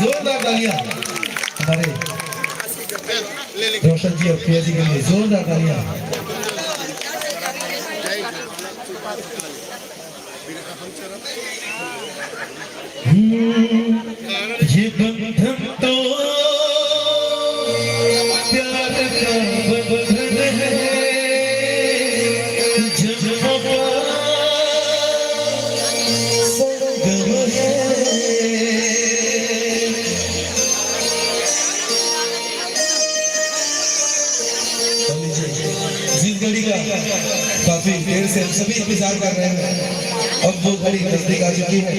जोरदार तालियां हमारे रोशन जी और प्रिया जी के लिए जोरदार तालियां। ये बंधन तो प्यार का बंधन है, जन्मों का संगम है। जिस घड़ी का काफी देर से हम सभी इंतजार कर रहे हैं, अब वो घड़ी नजदीक आ चुकी है।